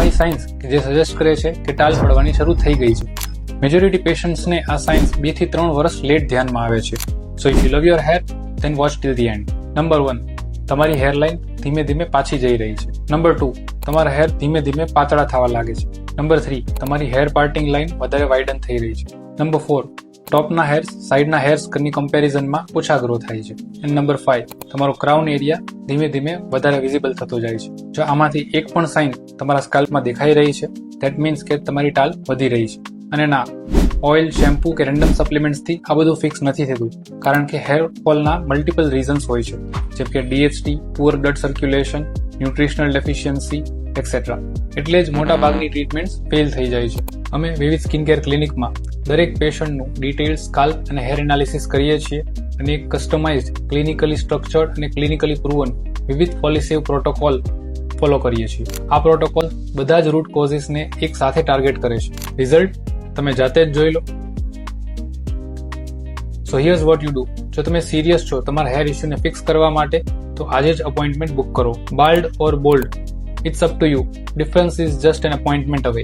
તમારી સાઇન્સ કે જે સજેસ્ટ કરે છે કે ટાલ પડવાની શરૂ થઈ ગઈ છે. મેજોરિટી પેશન્ટ્સને આ સાઇન્સ 2 થી 3 વર્ષ લેટ ધ્યાનમાં આવે છે. સો if you love your hair then watch till the end. Number 1, તમારી હેરલાઇન ધીમે ધીમે પાછી જઈ રહી છે. નંબર 2, તમારા હેર ધીમે ધીમે પાતળા થવા લાગે છે. નંબર 3, તમારી હેર પાર્ટિંગ લાઇન વધારે વાઇડન થઈ રહી છે. નંબર 4, ટોપના હેર્સ સાઇડના હેર્સ ની કમ્પેરિઝનમાં ઓછા ગ્રો થાય છે. એન્ડ નંબર 5, તમારો ક્રાઉન એરિયા ધીમે ધીમે વધારે વિઝિબલ થતો જાય છે. જો આમાંથી એક પણ સાઇન તમારા સ્કાલ્પમાં દેખાઈ રહી છે, ધેટ મીન્સ કે તમારી ટાલ વધી રહી છે. અને ના, ઓઇલ, શેમ્પુ કે રેન્ડમ સપ્લિમેન્ટ્સથી આ બધું ફિક્સ નથી થતું, કારણ કે હેર ફોલના મલ્ટિપલ રીઝન્સ હોય છે, જેમ કે DHT, poor blood circulation, nutritional deficiency et cetera. એટલે જ મોટા ભાગની ટ્રીટમેન્ટ્સ ફેલ થઈ જાય છે. અમે વિવિધ સ્કિન કેર ક્લિનિકમાં દરેક પેશન્ટનું ડિટેઇલ્ડ સ્કાલ્પ અને હેર એનાલિસિસ કરીએ છીએ અને એક કસ્ટમાઇઝડ, ક્લિનિકલી સ્ટ્રક્ચર્ડ અને ક્લિનિકલી પ્રૂવન વિવિધ પોલિસેવ પ્રોટોકોલ ફોલો કરીએ છીએ. આ પ્રોટોકોલ બધા જ રૂટ કોઝિસને એક સાથે ટાર્ગેટ કરે છે. રિઝલ્ટ તમે જાતે જ જોઈ લો. સો હિયર્સ વોટ યુ ડુ. જો તમે સિરિયસ છો તમારા હેર ઇશ્યુને ફિક્સ કરવા માટે, તો આજે જ અપોઇન્ટમેન્ટ બુક કરો. Bald or bold, it's up to you. Difference is just an appointment અવે.